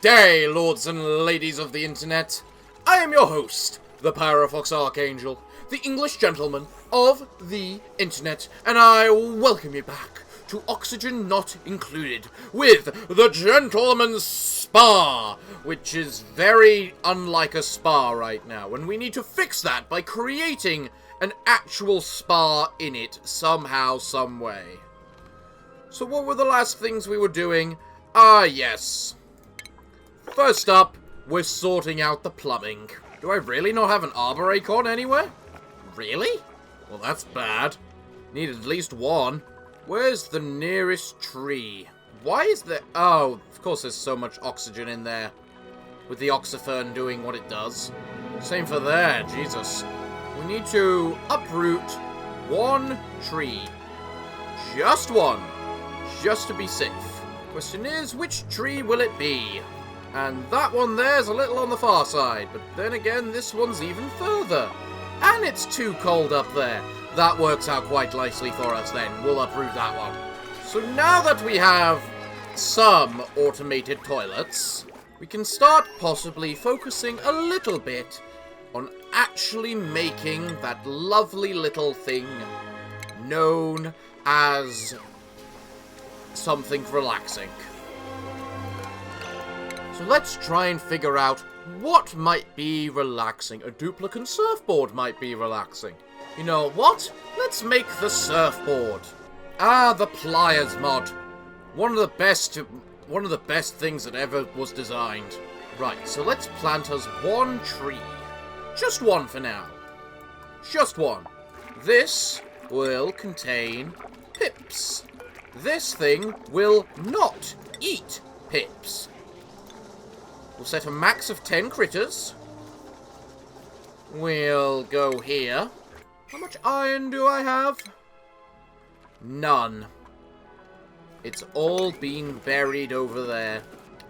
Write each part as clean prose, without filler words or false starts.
day, lords and ladies of the internet. I am your host, the Parafox Archangel, the English gentleman of the internet, and I welcome you back to Oxygen Not Included with the Gentleman's Spa, which is very unlike a spa right now, and we need to fix that by creating an actual spa in it somehow, some way. So what were the last things we were doing? Yes. First up, we're sorting out the plumbing. Do I really not have an arbor acorn anywhere? Really? Well, that's bad. Need at least one. Where's the nearest tree? Why is there... Oh, of course there's so much oxygen in there. With the oxyfern doing what it does. Same for there, Jesus. We need to uproot one tree. Just one. Just to be safe. Question is, which tree will it be? And that one there's a little on the far side, but then again, this one's even further. And it's too cold up there. That works out quite nicely for us then. We'll uproot that one. So now that we have some automated toilets, we can start possibly focusing a little bit on actually making that lovely little thing known as something relaxing. So let's try and figure out what might be relaxing. A duplicant surfboard might be relaxing. You know what? Let's make the surfboard. The pliers mod. One of the best things that ever was designed. Right, so let's plant us one tree. Just one for now. Just one. This will contain pips. This thing will not eat pips. We'll set a max of 10 critters. We'll go here. How much iron do I have? None. It's all been buried over there.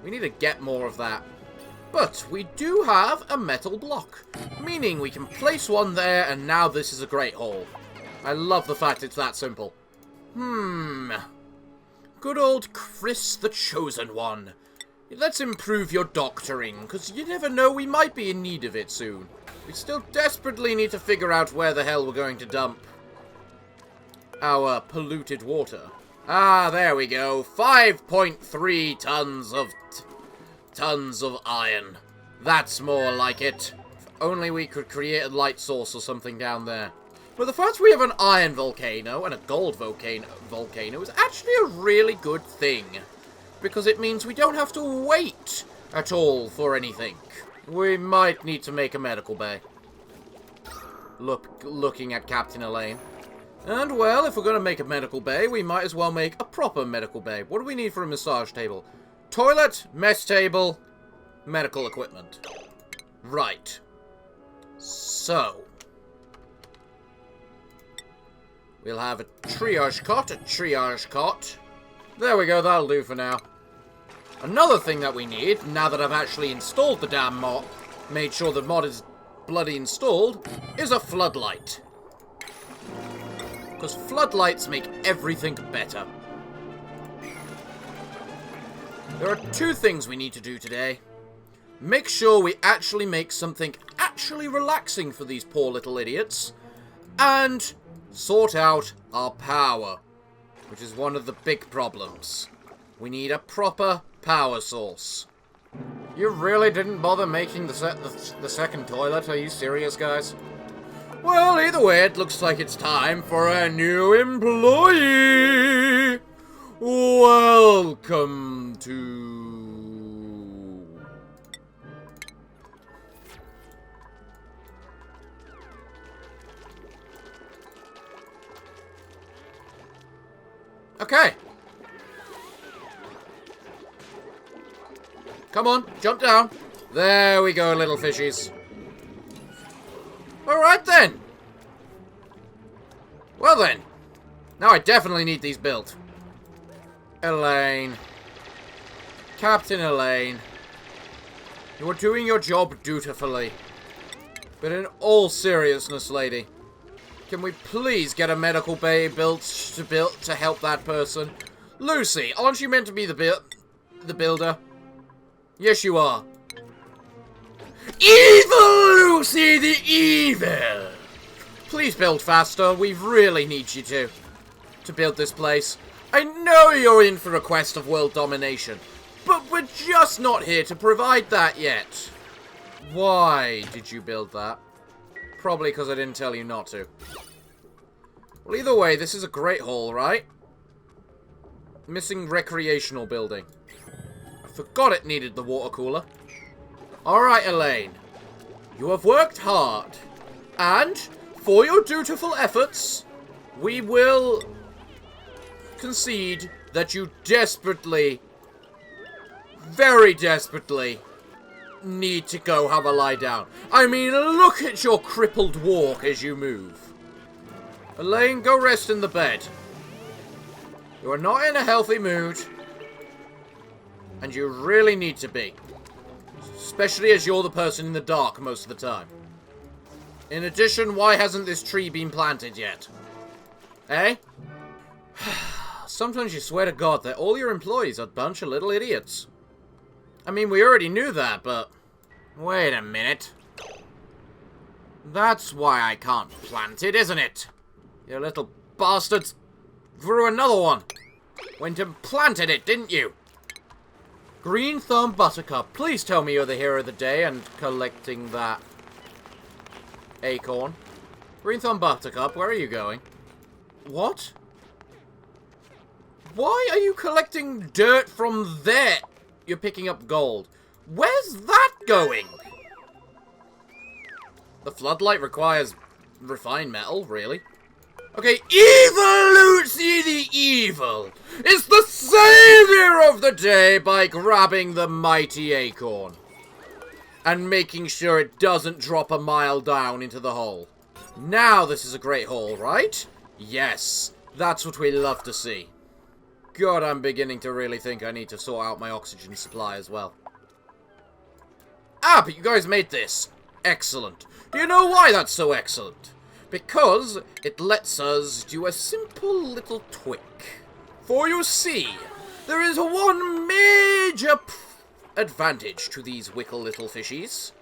We need to get more of that. But we do have a metal block, meaning we can place one there, and now this is a great hole. I love the fact it's that simple. Good old Chris the Chosen One. Let's improve your doctoring, because you never know, we might be in need of it soon. We still desperately need to figure out where the hell we're going to dump our polluted water. There we go. 5.3 tons of iron. That's more like it. If only we could create a light source or something down there. But the fact we have an iron volcano and a gold volcano is actually a really good thing. Because it means we don't have to wait at all for anything. We might need to make a medical bay. Looking at Captain Elaine. And, well, if we're going to make a medical bay, we might as well make a proper medical bay. What do we need for a massage table? Toilet, mess table, medical equipment. Right. So. We'll have a triage cot. There we go, that'll do for now. Another thing that we need, now that I've actually installed the damn mod, made sure the mod is bloody installed, is a floodlight. Because floodlights make everything better. There are two things we need to do today. Make sure we actually make something actually relaxing for these poor little idiots. And sort out our power, which is one of the big problems. We need a proper power source. You really didn't bother making the second toilet? Are you serious, guys? Well, either way, it looks like it's time for a new employee. Welcome to... Okay. Come on, jump down. There we go, little fishies. Alright then. Well then. Now I definitely need these built. Elaine. Captain Elaine. You are doing your job dutifully. But in all seriousness, lady, can we please get a medical bay built to help that person? Lucy, aren't you meant to be the builder? Yes, you are. Evil Lucy the Evil! Please build faster. We really need you to build this place. I know you're in for a quest of world domination, but we're just not here to provide that yet. Why did you build that? Probably because I didn't tell you not to. Well, either way, this is a great hall, right? Missing recreational building. I forgot it needed the water cooler. Alright, Elaine. You have worked hard. And, for your dutiful efforts, we will concede that you desperately, very desperately, need to go have a lie down. I mean, look at your crippled walk as you move. Elaine, go rest in the bed. You are not in a healthy mood. And you really need to be. Especially as you're the person in the dark most of the time. In addition, why hasn't this tree been planted yet? Eh? Sometimes you swear to God that all your employees are a bunch of little idiots. I mean, we already knew that, but... Wait a minute. That's why I can't plant it, isn't it? You little bastards grew another one. Went and planted it, didn't you? Green Thumb Buttercup, please tell me you're the hero of the day and collecting that acorn. Green Thumb Buttercup, where are you going? What? Why are you collecting dirt from there? You're picking up gold. Where's that going? The floodlight requires refined metal, really? Okay, Evil Lucy the Evil is the savior of the day by grabbing the mighty acorn. And making sure it doesn't drop a mile down into the hole. Now this is a great hole, right? Yes, that's what we love to see. God, I'm beginning to really think I need to sort out my oxygen supply as well. Ah, but you guys made this. Excellent. Do you know why that's so excellent? Because it lets us do a simple little tweak. For you see, there is one major advantage to these wickle little fishies.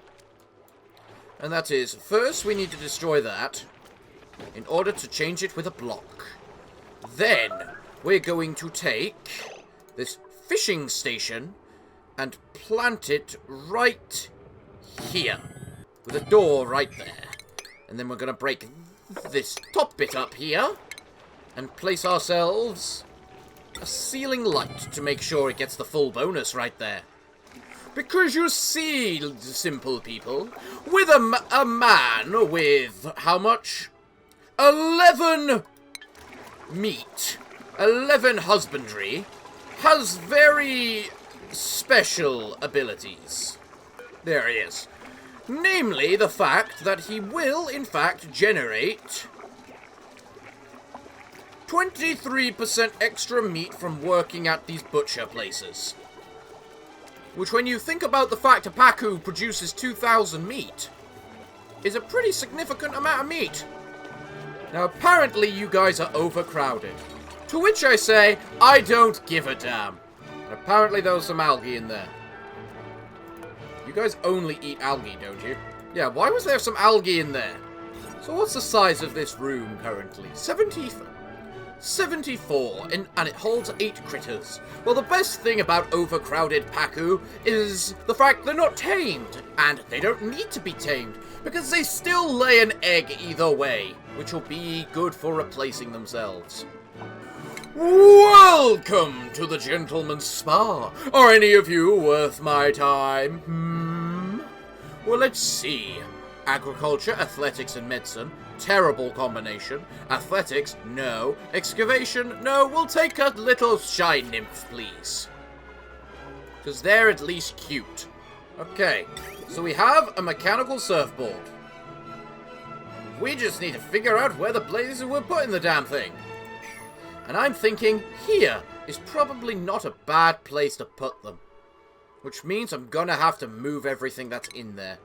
And that is, first we need to destroy that in order to change it with a block. Then we're going to take this fishing station and plant it right here. With a door right there. And then we're going to break this top bit up here. And place ourselves a ceiling light to make sure it gets the full bonus right there. Because you see, simple people, with a man with, how much? 11 meat, 11 husbandry, has very special abilities. There he is. Namely, the fact that he will, in fact, generate 23% extra meat from working at these butcher places. Which, when you think about the fact a Paku produces 2,000 meat, is a pretty significant amount of meat. Now, apparently you guys are overcrowded. To which I say, I don't give a damn. And apparently there was some algae in there. You guys only eat algae, don't you? Yeah, why was there some algae in there? So what's the size of this room currently? 74, and it holds 8 critters. Well, the best thing about overcrowded Paku is the fact they're not tamed, and they don't need to be tamed, because they still lay an egg either way, which will be good for replacing themselves. Welcome to the Gentleman's Spa. Are any of you worth my time? Well, let's see. Agriculture, athletics, and medicine. Terrible combination. Athletics, no. Excavation, no. We'll take a little shy nymph, please. Because they're at least cute. Okay, so we have a mechanical surfboard. We just need to figure out where the blazes we're putting the damn thing. And I'm thinking here is probably not a bad place to put them. Which means I'm gonna have to move everything that's in there.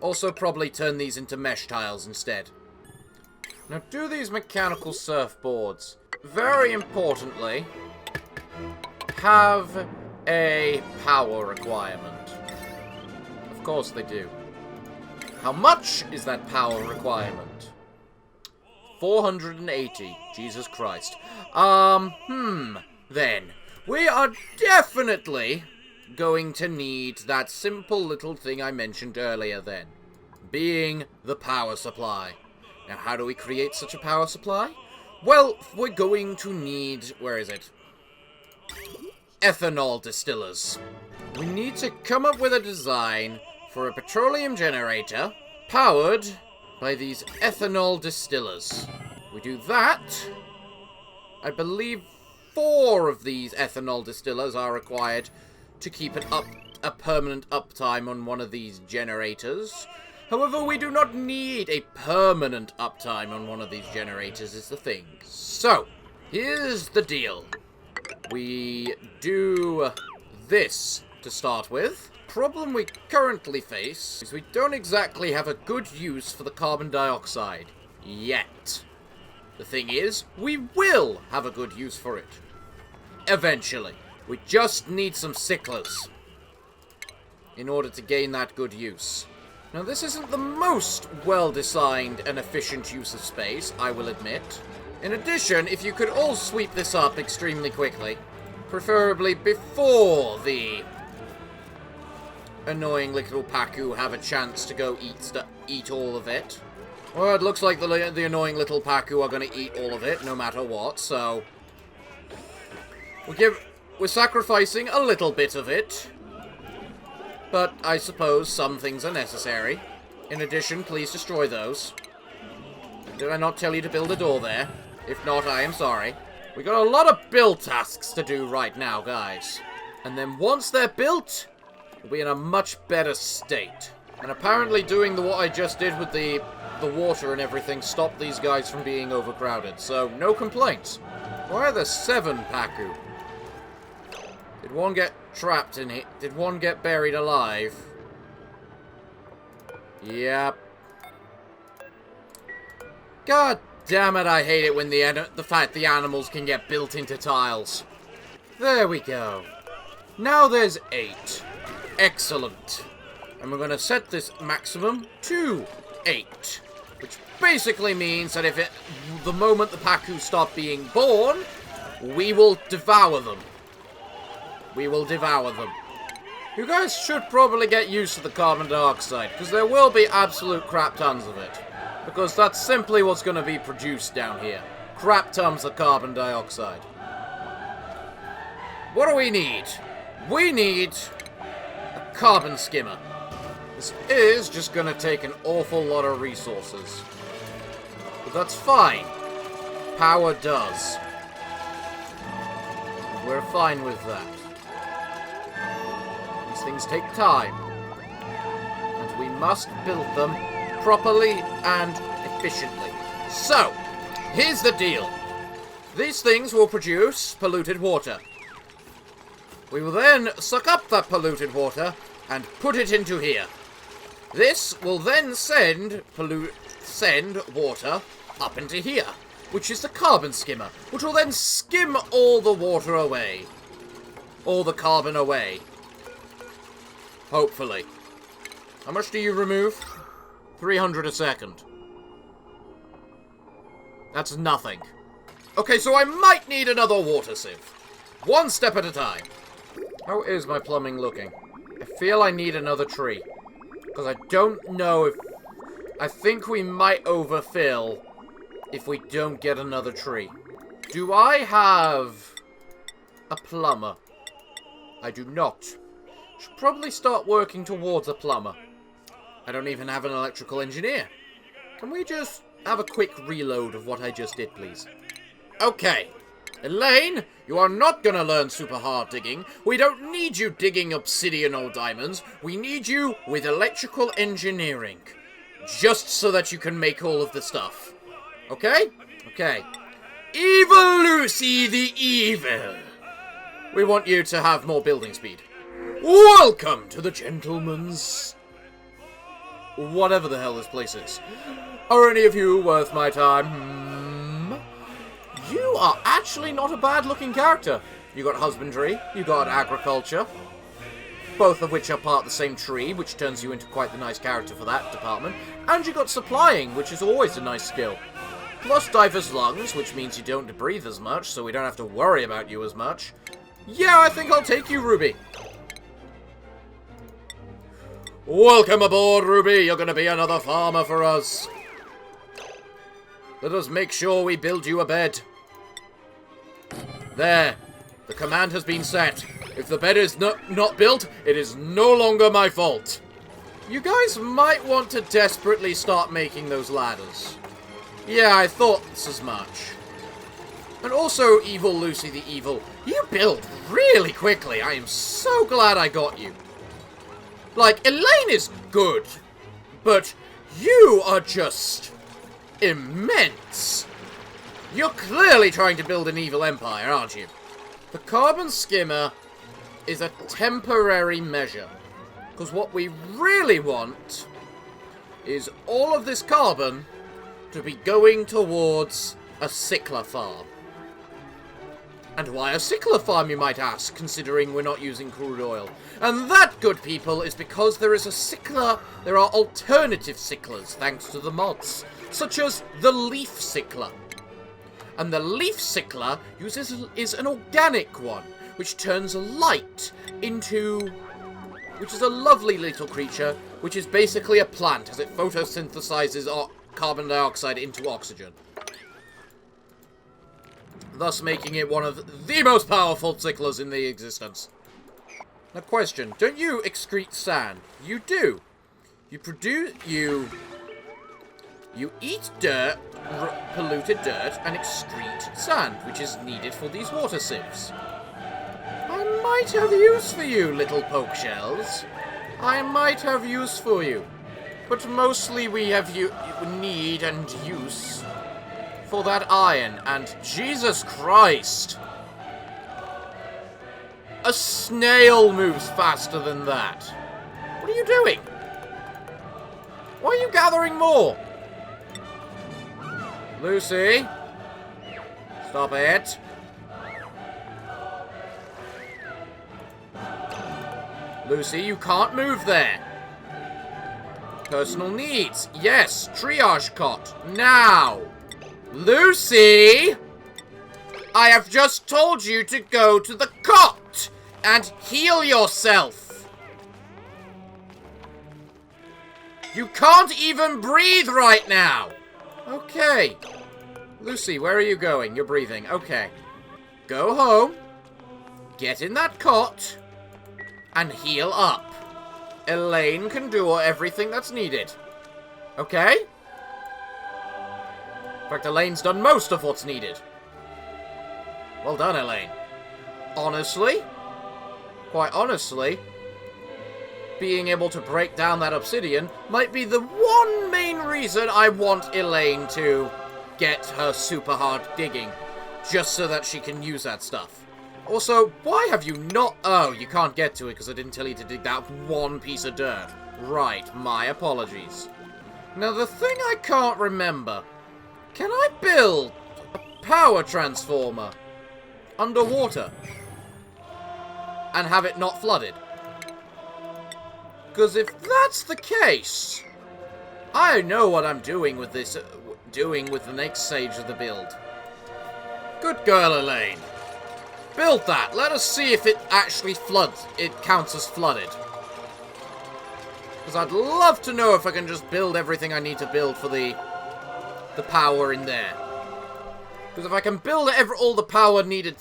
Also probably turn these into mesh tiles instead. Now do these mechanical surfboards, very importantly, have a power requirement. Of course they do. How much is that power requirement? 480. Jesus Christ. Then. We are definitely going to need that simple little thing I mentioned earlier then. Being the power supply. Now, how do we create such a power supply? Well, we're going to need... Where is it? Ethanol distillers. We need to come up with a design for a petroleum generator powered by these ethanol distillers. We do that. I believe 4 of these ethanol distillers are required to keep a permanent uptime on one of these generators. However, we do not need a permanent uptime on one of these generators, is the thing. So, here's the deal. We do this to start with. Problem we currently face is we don't exactly have a good use for the carbon dioxide yet. The thing is, we will have a good use for it. Eventually. We just need some sicklers in order to gain that good use. Now, this isn't the most well-designed and efficient use of space, I will admit. In addition, if you could all sweep this up extremely quickly, preferably before the annoying little Pacu have a chance to go eat all of it. Well, it looks like the annoying little Pacu are going to eat all of it, no matter what, so... We're sacrificing a little bit of it. But I suppose some things are necessary. In addition, please destroy those. Did I not tell you to build a door there? If not, I am sorry. We got a lot of build tasks to do right now, guys. And then once they're built, we'll be in a much better state. And apparently doing what I just did with the water and everything stopped these guys from being overcrowded. So, no complaints. Why are there 7 Pacu? Did one get trapped in it? Did one get buried alive? Yep. God damn it, I hate it when the fact the animals can get built into tiles. There we go. Now there's 8. Excellent. And we're going to set this maximum to 8. Which basically means that the moment the Pacu stop being born, we will devour them. We will devour them. You guys should probably get used to the carbon dioxide, because there will be absolute crap tons of it. Because that's simply what's going to be produced down here. Crap tons of carbon dioxide. What do we need? We need a carbon skimmer. This is just going to take an awful lot of resources. But that's fine. Power does. We're fine with that. These things take time. And we must build them properly and efficiently. So, here's the deal. These things will produce polluted water. We will then suck up that polluted water and put it into here. This will then send water up into here, which is the carbon skimmer, which will then skim all the water away. All the carbon away. Hopefully. How much do you remove? 300 a second. That's nothing. Okay, so I might need another water sieve. One step at a time. How is my plumbing looking? I feel I need another tree. Because I don't know if... I think we might overfill if we don't get another tree. Do I have a plumber? I do not. Should probably start working towards a plumber. I don't even have an electrical engineer. Can we just have a quick reload of what I just did, please? Okay. Elaine, you are not gonna learn super hard digging. We don't need you digging obsidian or diamonds. We need you with electrical engineering. Just so that you can make all of the stuff. Okay? Okay. Evil Lucy the Evil. We want you to have more building speed. Welcome to the gentleman's... whatever the hell this place is. Are any of you worth my time? You are actually not a bad-looking character. You got husbandry, you got agriculture, both of which are part of the same tree, which turns you into quite the nice character for that department. And you got supplying, which is always a nice skill. Plus diverse lungs, which means you don't breathe as much, so we don't have to worry about you as much. Yeah, I think I'll take you, Ruby. Welcome aboard, Ruby. You're going to be another farmer for us. Let us make sure we build you a bed. There. The command has been set. If the bed is not built, it is no longer my fault. You guys might want to desperately start making those ladders. Yeah, I thought as much. And also, Evil Lucy the Evil, you build really quickly. I am so glad I got you. Like, Elaine is good, but you are just immense. You're clearly trying to build an evil empire, aren't you? The carbon skimmer is a temporary measure. Because what we really want is all of this carbon to be going towards a sickler farm. And why a sickler farm, you might ask, considering we're not using crude oil? And that, good people, is because there is a sickler, there are alternative sicklers, thanks to the mods, such as the leaf sickler. And the leaf sickler is an organic one, which turns light into... which is a lovely little creature, which is basically a plant, as it photosynthesizes carbon dioxide into oxygen. Thus making it one of the most powerful sicklers in the existence. Now question, don't you excrete sand? You do. You eat dirt, polluted dirt, and excrete sand, which is needed for these water sieves. I might have use for you, little poke shells. I might have use for you. But mostly we have need and use for that iron, and Jesus Christ! A snail moves faster than that. What are you doing? Why are you gathering more? Lucy? Stop it. Lucy, you can't move there. Personal needs. Yes, triage cot. Now. Lucy! I have just told you to go to the cot and heal yourself. You can't even breathe right now. Okay. Lucy, where are you going? You're breathing. Okay. Go home. Get in that cot. And heal up. Elaine can do everything that's needed. Okay? In fact, Elaine's done most of what's needed. Well done, Elaine. Honestly, quite honestly, being able to break down that obsidian might be the one main reason I want Elaine to get her super hard digging. Just so that she can use that stuff. Also, why have you not... Oh, you can't get to it because I didn't tell you to dig that one piece of dirt. Right, my apologies. Now, the thing I can't remember... Can I build a power transformer underwater and have it not flooded? Because if that's the case, I know what I'm doing with this, with the next stage of the build. Good girl, Elaine. Build that. Let us see if it actually floods. It counts as flooded. Because I'd love to know if I can just build everything I need to build for the power in there. Because if I can build all the power needed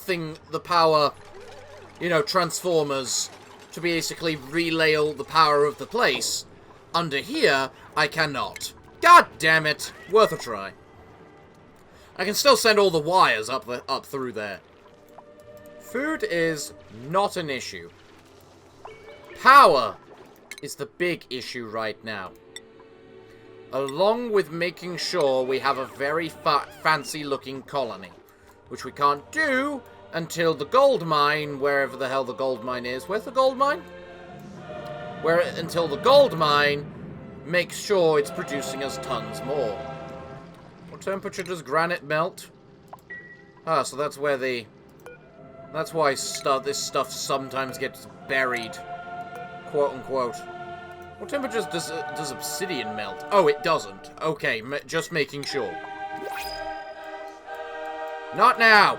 transformers to basically relay all the power of the place, under here, I cannot. God damn it. Worth a try. I can still send all the wires up through there. Food is not an issue. Power is the big issue right now. Along with making sure we have a very fancy-looking colony. Which we can't do until the gold mine, wherever the hell the gold mine is. Where's the gold mine? Until the gold mine makes sure it's producing us tons more. What temperature does granite melt? Ah, so that's where the That's why this stuff sometimes gets buried. Quote unquote. What temperatures does obsidian melt? Oh, it doesn't. Okay, just making sure. Not now.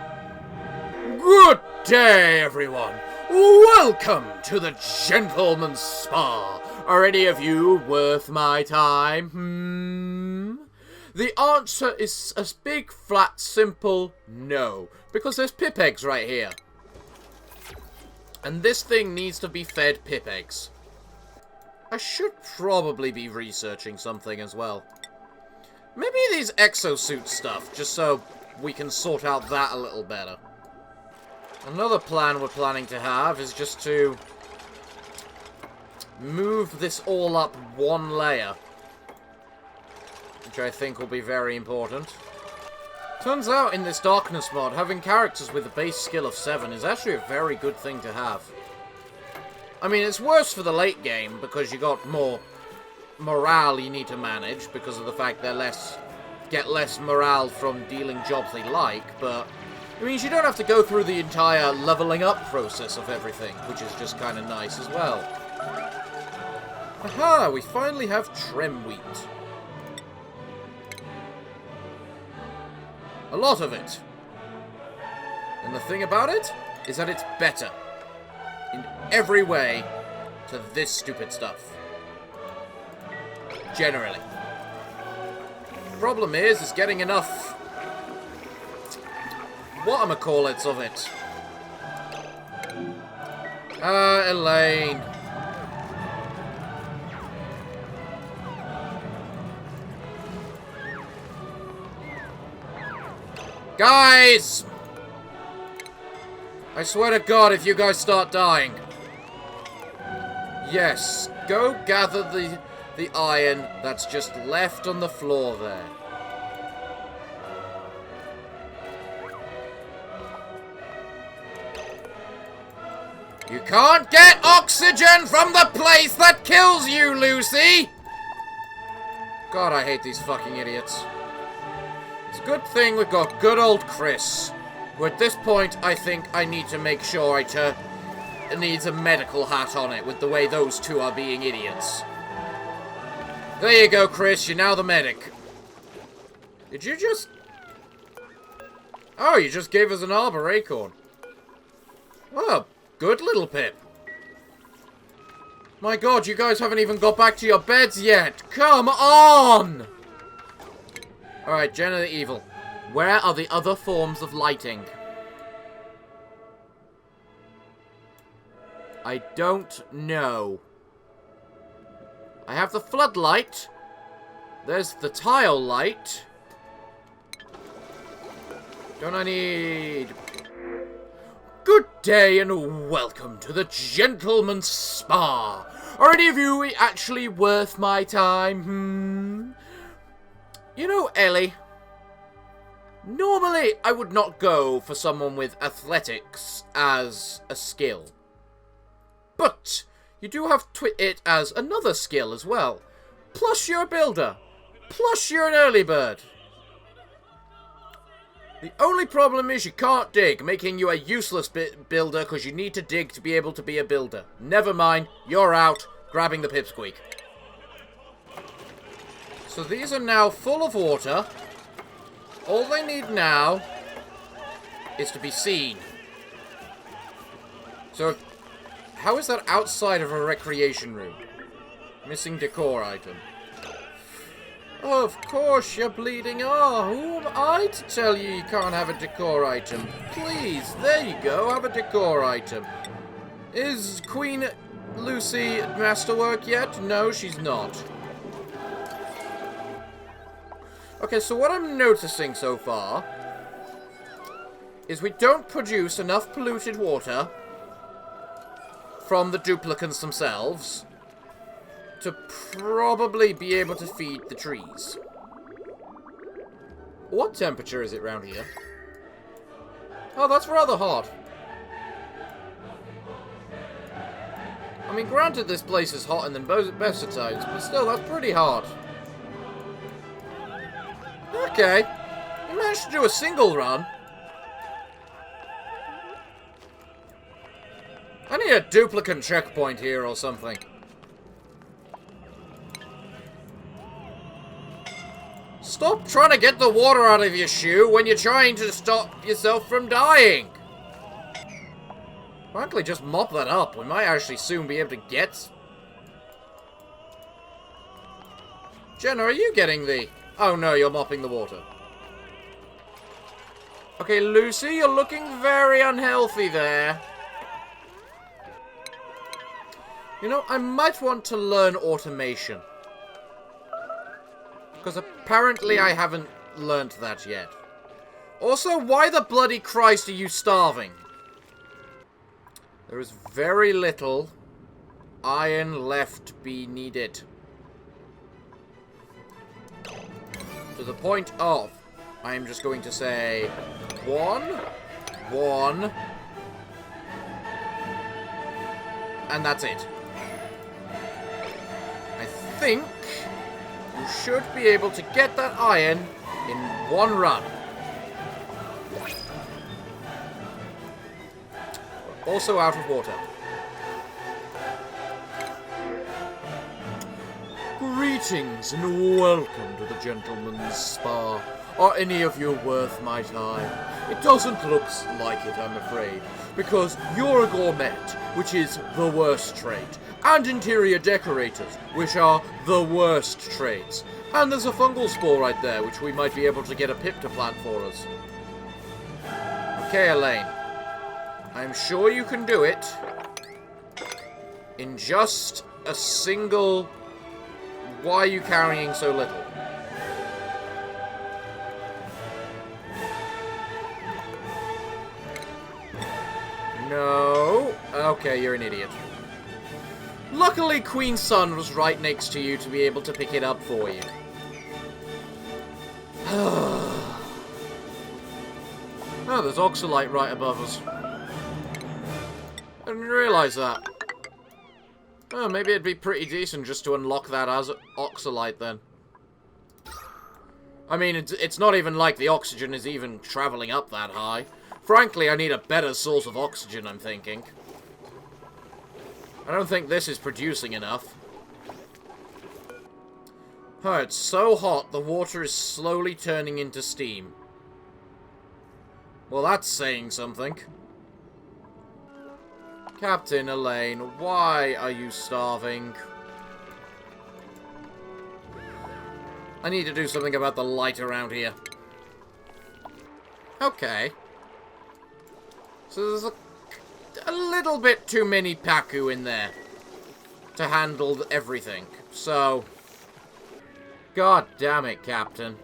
Good day, everyone. Welcome to the Gentleman's Spa. Are any of you worth my time? The answer is a big, flat, simple no. Because there's pip eggs right here. And this thing needs to be fed pip eggs. I should probably be researching something as well. Maybe these exosuit stuff, just so we can sort out that a little better. Another plan we're planning to have is just to move this all up one layer. Which I think will be very important. Turns out in this darkness mod, having characters with a base skill of 7 is actually a very good thing to have. I mean, it's worse for the late game, because you got more morale you need to manage, because of the fact they get less morale from dealing jobs they like, but it means you don't have to go through the entire leveling up process of everything, which is just kind of nice as well. Aha, we finally have trim wheat. A lot of it. And the thing about it is that it's better in every way to this stupid stuff. Generally. The problem is getting enough whatchamacallits of it. Elaine. Guys! I swear to God, if you guys start dying. Yes, go gather the iron that's just left on the floor there. You can't get oxygen from the place that kills you, Lucy! God, I hate these fucking idiots. It's a good thing we've got good old Chris. Who at this point, I think I need to make sure it needs a medical hat on it with the way those two are being idiots. There you go, Chris. You're now the medic. Did you just... Oh, you just gave us an arbor acorn. Oh, good little Pip. My God, you guys haven't even got back to your beds yet. Come on! Alright, Gen of the Evil. Where are the other forms of lighting? I don't know. I have the floodlight. There's the tile light. Don't I need... Good day and welcome to the Gentleman's Spa. Are any of you actually worth my time? You know, Ellie, normally I would not go for someone with athletics as a skill. But you do have it as another skill as well. Plus you're a builder. Plus you're an early bird. The only problem is you can't dig, making you a useless builder because you need to dig to be able to be a builder. Never mind, you're out, grabbing the pipsqueak. So these are now full of water. All they need now is to be seen. So, how is that outside of a recreation room? Missing decor item. Of course you're bleeding. Oh, who am I to tell you you can't have a decor item? Please, there you go, have a decor item. Is Queen Lucy masterwork yet? No, she's not. Okay, so what I'm noticing so far is we don't produce enough polluted water from the duplicants themselves to probably be able to feed the trees. What temperature is it round here? Oh, that's rather hot. I mean, granted this place is hotter than best of times, but still, that's pretty hot. Okay. We managed to do a single run. I need a duplicant checkpoint here or something. Stop trying to get the water out of your shoe when you're trying to stop yourself from dying. Frankly, just mop that up. We might actually soon be able to get... Jenna, are you getting the... Oh no, you're mopping the water. Okay, Lucy, you're looking very unhealthy there. You know, I might want to learn automation. Because apparently I haven't learnt that yet. Also, why the bloody Christ are you starving? There is very little iron left be needed. To the point of, I am just going to say, 1, 1, and that's it. I think you should be able to get that iron in 1 run. We're also out of water. Greetings and welcome to the Gentleman's Spa. Are any of you worth my time? It doesn't look like it, I'm afraid, because you're a gourmet, which is the worst trade, and interior decorators, which are the worst trades. And there's a fungal spore right there, which we might be able to get a pip to plant for us. Okay, Elaine. I'm sure you can do it in just a single... Why are you carrying so little? No. Okay, you're an idiot. Luckily, Queen Sun was right next to you to be able to pick it up for you. Oh, there's oxalite right above us. I didn't realise that. Oh, maybe it'd be pretty decent just to unlock that as oxalite then. I mean, it's not even like the oxygen is even travelling up that high. Frankly, I need a better source of oxygen, I'm thinking. I don't think this is producing enough. Oh, it's so hot, the water is slowly turning into steam. Well, that's saying something. Captain Elaine, why are you starving? I need to do something about the light around here. Okay. So there's a little bit too many Paku in there to handle everything. So, god damn it, Captain.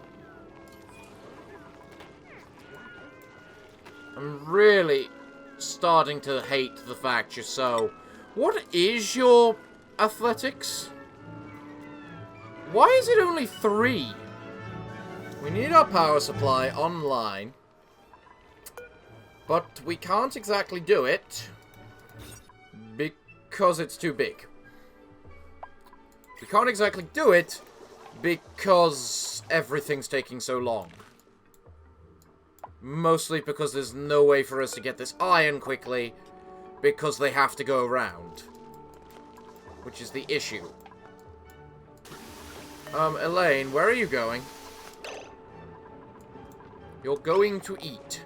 I'm really starting to hate the fact you're so... What is your athletics? Why is it only 3? We need our power supply online. But we can't exactly do it because it's too big. We can't exactly do it because everything's taking so long. Mostly because there's no way for us to get this iron quickly because they have to go around. Which is the issue. Elaine, where are you going? You're going to eat.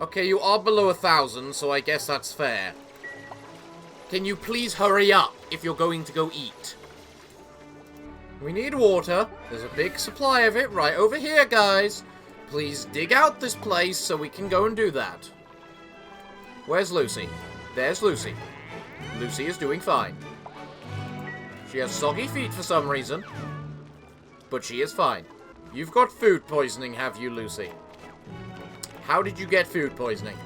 Okay, you are below 1,000, so I guess that's fair. Can you please hurry up if you're going to go eat? We need water. There's a big supply of it right over here, guys. Please dig out this place so we can go and do that. Where's Lucy? There's Lucy. Lucy is doing fine. She has soggy feet for some reason, but she is fine. You've got food poisoning, have you, Lucy? How did you get food poisoning?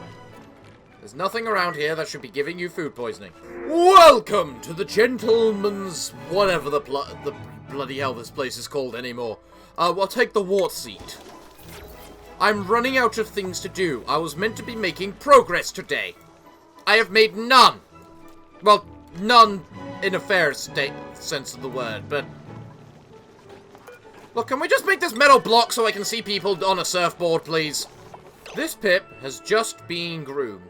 There's nothing around here that should be giving you food poisoning. Welcome to the Gentleman's... whatever the bloody hell this place is called anymore. I'll take the wart seat. I'm running out of things to do. I was meant to be making progress today. I have made none. Well, none in a fair sense of the word, but... Look, can we just make this metal block so I can see people on a surfboard, please? This pip has just been groomed.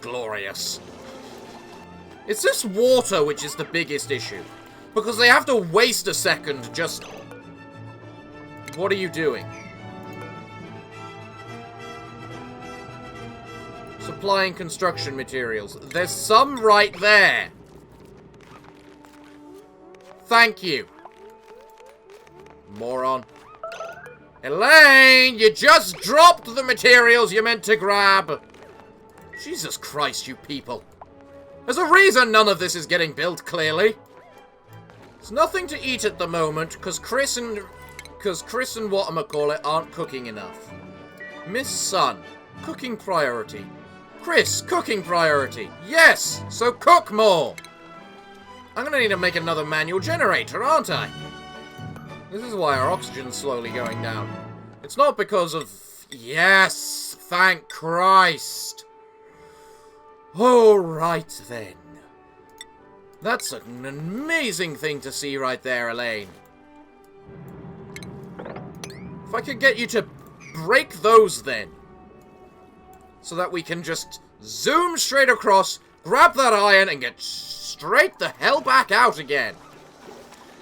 Glorious. It's this water which is the biggest issue. Because they have to waste a second just... What are you doing? Supplying construction materials. There's some right there. Thank you. Moron. Elaine, you just dropped the materials you meant to grab. Jesus Christ, you people. There's a reason none of this is getting built, clearly. There's nothing to eat at the moment, because Chris and whatchamacallit aren't cooking enough. Miss Sun, cooking priority. Chris, cooking priority. Yes, so cook more. I'm gonna need to make another manual generator, aren't I? This is why our oxygen's slowly going down. It's not because of... Yes, thank Christ. Alright then. That's an amazing thing to see right there, Elaine. If I could get you to break those then. So that we can just zoom straight across, grab that iron, and get straight the hell back out again.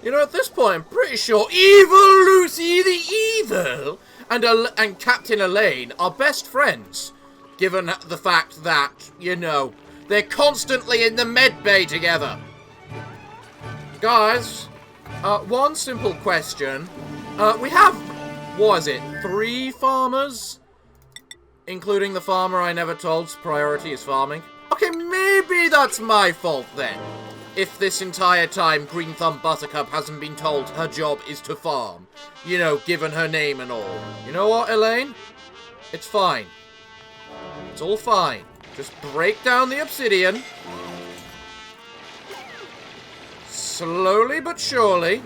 You know, at this point, I'm pretty sure Evil Lucy the Evil and Captain Elaine are best friends. Given the fact that, you know, they're constantly in the med bay together. Guys, one simple question. We have, what is it, 3 farmers? Including the farmer I never told's priority is farming. Okay, maybe that's my fault then. If this entire time Green Thumb Buttercup hasn't been told her job is to farm. You know, given her name and all. You know what, Elaine? It's fine. It's all fine. Just break down the obsidian. Slowly but surely.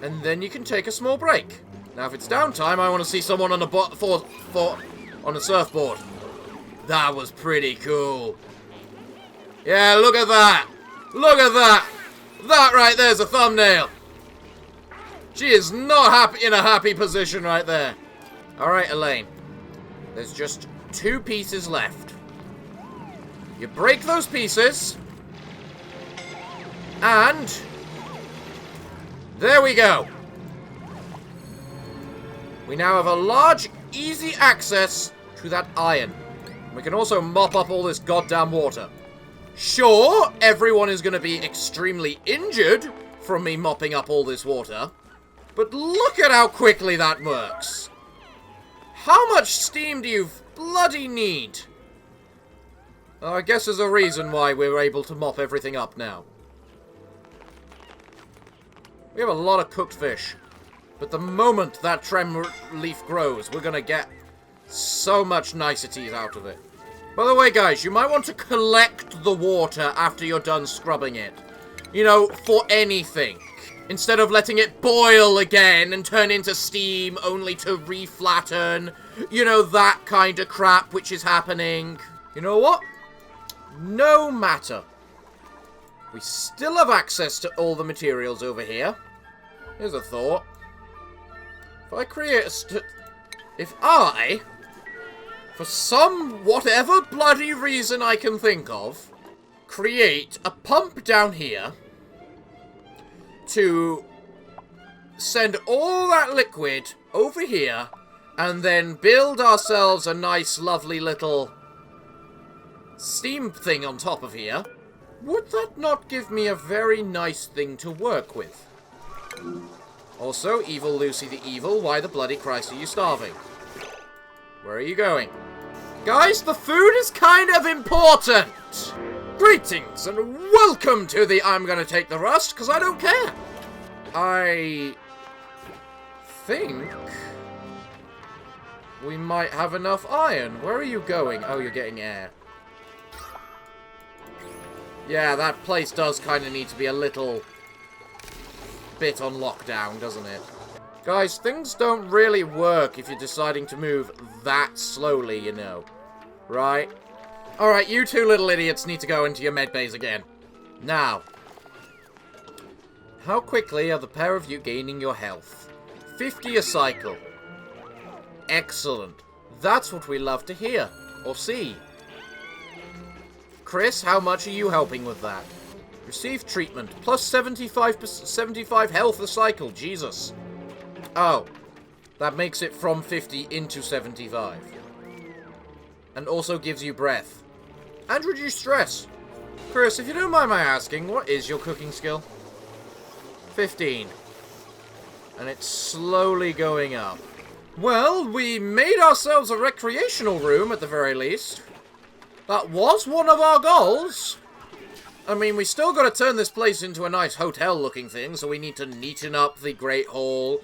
And then you can take a small break. Now, if it's downtime, I want to see someone on a surfboard. That was pretty cool. Yeah, look at that. Look at that. That right there's a thumbnail. She is not in a happy position right there. Alright, Elaine. There's just 2 pieces left. You break those pieces. And... there we go. We now have a large, easy access to that iron. We can also mop up all this goddamn water. Sure, everyone is going to be extremely injured from me mopping up all this water. But look at how quickly that works. How much steam do you bloody need? I guess there's a reason why we're able to mop everything up now. We have a lot of cooked fish. But the moment that trem leaf grows, we're going to get so much niceties out of it. By the way, guys, you might want to collect the water after you're done scrubbing it. You know, for anything. Instead of letting it boil again and turn into steam only to reflatten. You know, that kind of crap which is happening. You know what? No matter. We still have access to all the materials over here. Here's a thought. If I create if I, for some whatever bloody reason I can think of, create a pump down here to send all that liquid over here and then build ourselves a nice lovely little steam thing on top of here, would that not give me a very nice thing to work with? Also, Evil Lucy the Evil, why the bloody Christ are you starving? Where are you going? Guys, the food is kind of important! Greetings, and welcome to the I'm gonna take the rust, because I don't care! I think we might have enough iron. Where are you going? Oh, you're getting air. Yeah, that place does kind of need to be a little bit on lockdown, doesn't it? Guys, things don't really work if you're deciding to move that slowly, you know. Right? Alright, you 2 little idiots need to go into your med bays again. Now. How quickly are the pair of you gaining your health? 50 a cycle. Excellent. That's what we love to hear. Or see. Chris, how much are you helping with that? Receive treatment. Plus 75 health a cycle. Jesus. Oh. That makes it from 50 into 75. And also gives you breath. And reduce stress. Chris, if you don't mind my asking, what is your cooking skill? 15. And it's slowly going up. Well, we made ourselves a recreational room at the very least. That was one of our goals. I mean, we still got to turn this place into a nice hotel-looking thing, so we need to neaten up the Great Hall,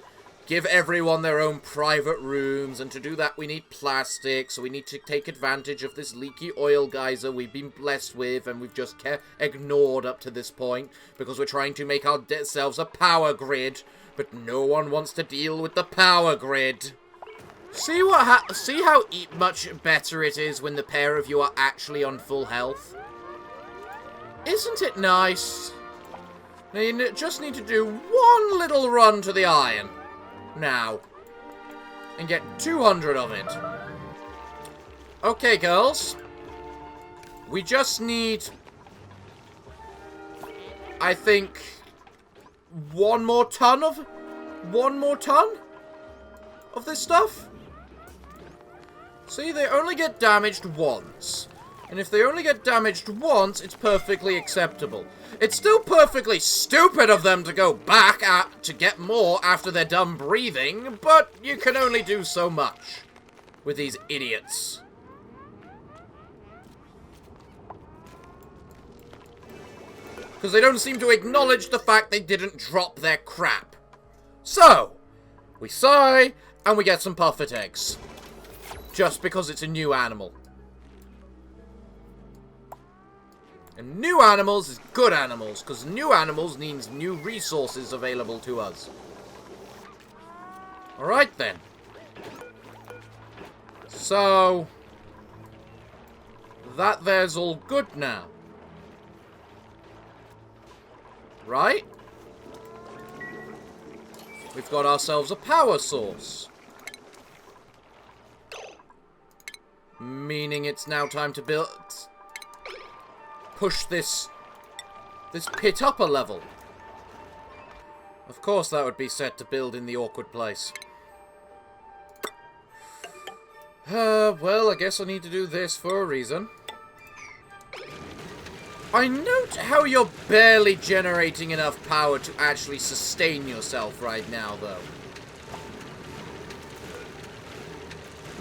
give everyone their own private rooms, and to do that we need plastic, so we need to take advantage of this leaky oil geyser we've been blessed with, and we've just ignored up to this point, because we're trying to make ourselves a power grid, but no one wants to deal with the power grid. See how much better it is when the pair of you are actually on full health? Isn't it nice? Now you just need to do one little run to the iron. Now. And get 200 of it. Okay, girls. We just need... I think... One more ton of this stuff? See, they only get damaged once. And if they only get damaged once, it's perfectly acceptable. It's still perfectly stupid of them to go back to get more after they're done breathing, but you can only do so much with these idiots. Because they don't seem to acknowledge the fact they didn't drop their crap. So, we sigh, and we get some puffet eggs. Just because it's a new animal. And new animals is good animals, because new animals means new resources available to us. Alright then. So, that there's all good now. Right? We've got ourselves a power source. Meaning it's now time to push this pit up a level. Of course that would be set to build in the awkward place. Well, I guess I need to do this for a reason. I note how you're barely generating enough power to actually sustain yourself right now, though.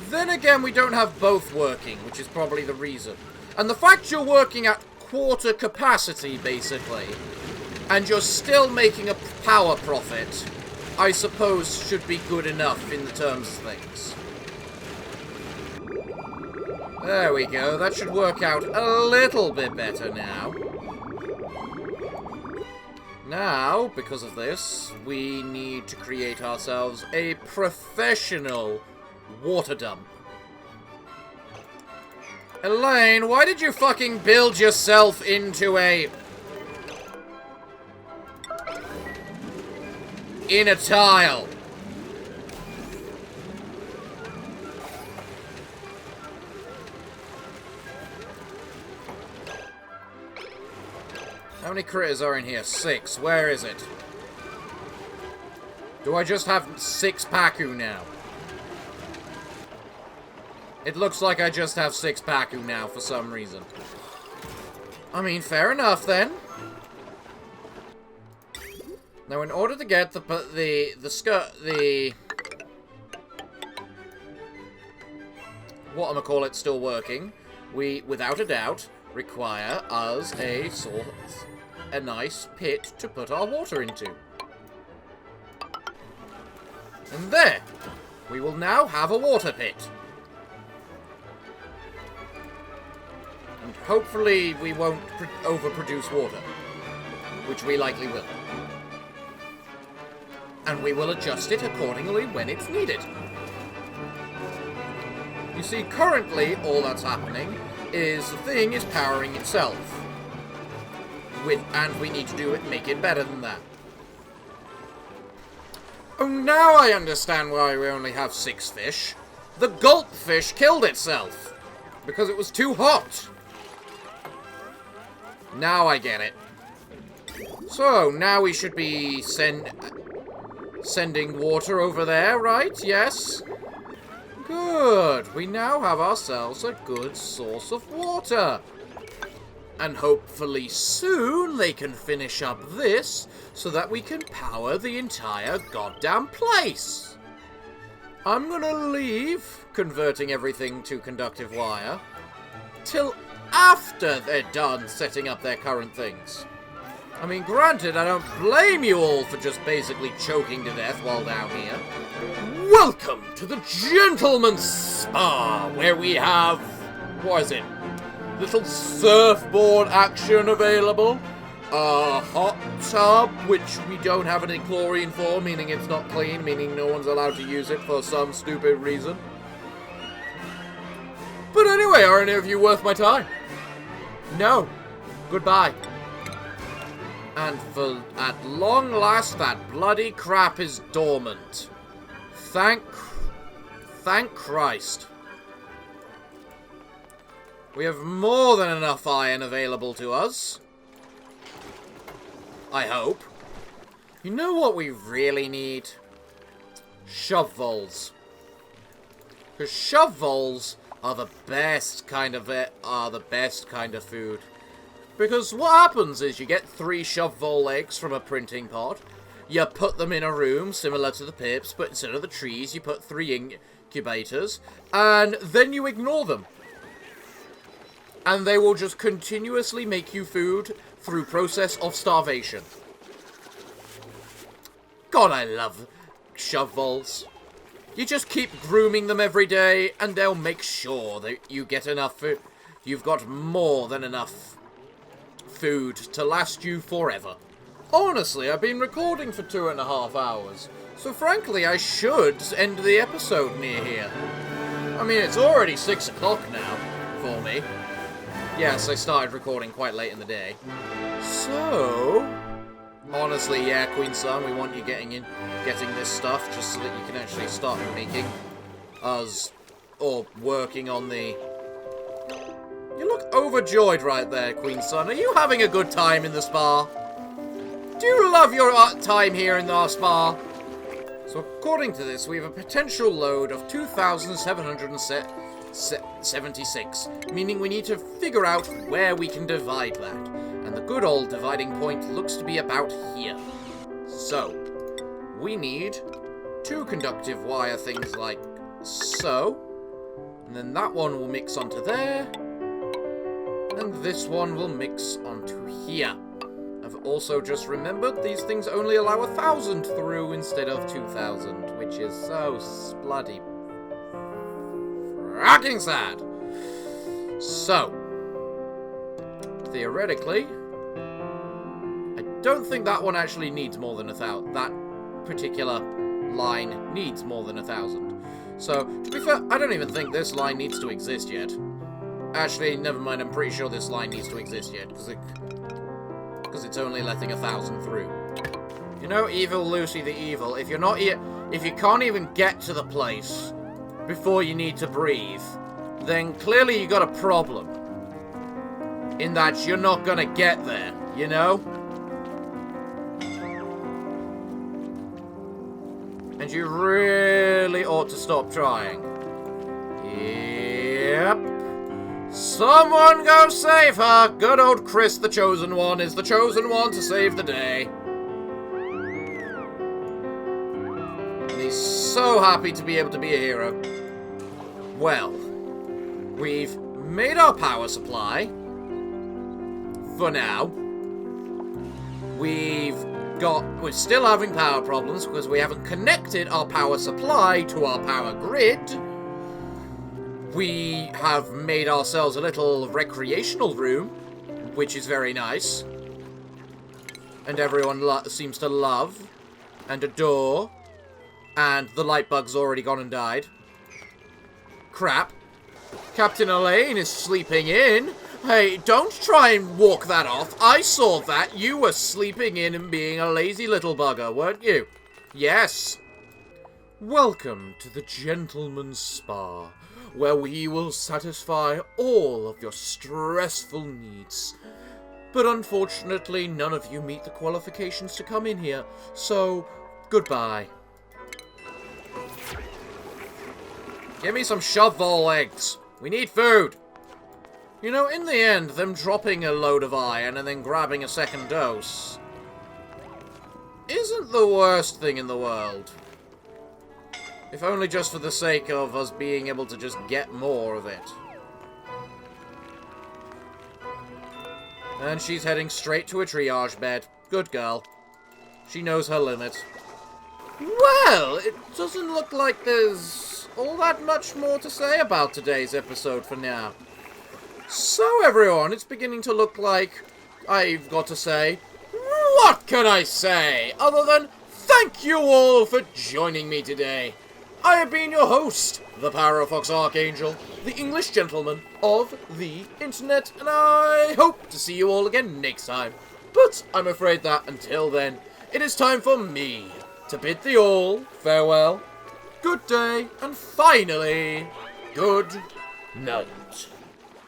Then again, we don't have both working, which is probably the reason. And the fact you're working at quarter capacity, basically, and you're still making a power profit, I suppose should be good enough in the terms of things. There we go. That should work out a little bit better now. Now, because of this, we need to create ourselves a professional water dump. Elaine, why did you fucking build yourself into a... in a tile? How many critters are in here? 6. Where is it? Do I just have 6 Paku now? It looks like I just have 6 Paku now for some reason. I mean, fair enough then. Now, in order to get the whatchamacallit still working, we, without a doubt, require us a nice pit to put our water into. And there! We will now have a water pit. And hopefully we won't overproduce water. Which we likely will. And we will adjust it accordingly when it's needed. You see, currently, all that's happening is the thing is powering itself. And we need to make it better than that. Oh, now I understand why we only have 6 fish. The gulp fish killed itself. Because it was too hot. Now I get it. So, now we should be sending water over there, right? Yes? Good. We now have ourselves a good source of water. And hopefully soon they can finish up this so that we can power the entire goddamn place. I'm gonna leave converting everything to conductive wire till after they're done setting up their current things. I mean, granted, I don't blame you all for just basically choking to death while down here. Welcome to the Gentleman's Spa, where we have, what is it, little surfboard action available, a hot tub, which we don't have any chlorine for, meaning it's not clean, meaning no one's allowed to use it for some stupid reason. But anyway, are any of you worth my time? No. Goodbye. And at long last, that bloody crap is dormant. Thank Christ. We have more than enough iron available to us. I hope. You know what we really need? Shovels. Because shovels are the best kind of food. Because what happens is you get 3 shovel eggs from a printing pod. You put them in a room similar to the pips, but instead of the trees, you put 3 incubators, and then you ignore them. And they will just continuously make you food through process of starvation. God, I love shovels. You just keep grooming them every day, and they'll make sure that you get enough food. You've got more than enough food to last you forever. Honestly, I've been recording for 2.5 hours, so frankly, I should end the episode near here. I mean, it's already 6 o'clock now for me. Yes, I started recording quite late in the day. So, honestly, yeah, Queen Sun, we want you getting this stuff just so that you can actually start making us, or working on the... You look overjoyed right there, Queen Sun. Are you having a good time in the spa? Do you love your time here in our spa? So according to this, we have a potential load of 2,776, meaning we need to figure out where we can divide that. And the good old dividing point looks to be about here. So, we need 2 conductive wire things like so. And then that one will mix onto there. And this one will mix onto here. I've also just remembered these things only allow 1,000 through instead of 2,000, which is so bloody fucking sad. So, theoretically, I don't think that one actually needs more than 1,000. That particular line needs more than 1,000. So, to be fair, I don't even think this line needs to exist yet. Actually, never mind, I'm pretty sure this line needs to exist yet, because it's only letting 1,000 through. You know, Evil Lucy the Evil, if you can't even get to the place before you need to breathe, then clearly you got a problem. In that you're not gonna get there, you know? And you really ought to stop trying. Yep. Someone go save her! Good old Chris, the chosen one, is the chosen one to save the day. And he's so happy to be able to be a hero. Well, we've made our power supply. For now. We're still having power problems because we haven't connected our power supply to our power grid. We have made ourselves a little recreational room, which is very nice. And everyone seems to love and adore. And the light bug's already gone and died. Crap. Captain Elaine is sleeping in. Hey, don't try and walk that off. I saw that. You were sleeping in and being a lazy little bugger, weren't you? Yes. Welcome to the Gentleman's Spa, where we will satisfy all of your stressful needs. but unfortunately none of you meet the qualifications to come in here, so goodbye. Give me some shovel eggs. We need food. You know, in the end, them dropping a load of iron and then grabbing a second dose isn't the worst thing in the world. If only just for the sake of us being able to just get more of it. And she's heading straight to a triage bed. Good girl. She knows her limit. Well, it doesn't look like there's all that much more to say about today's episode for now. So everyone, it's beginning to look like I've got to say, what can I say other than thank you all for joining me today. I have been your host, the Parafox Archangel, the English gentleman of the internet, and I hope to see you all again next time. But I'm afraid that until then, it is time for me to bid thee all farewell, good day, and finally, good night.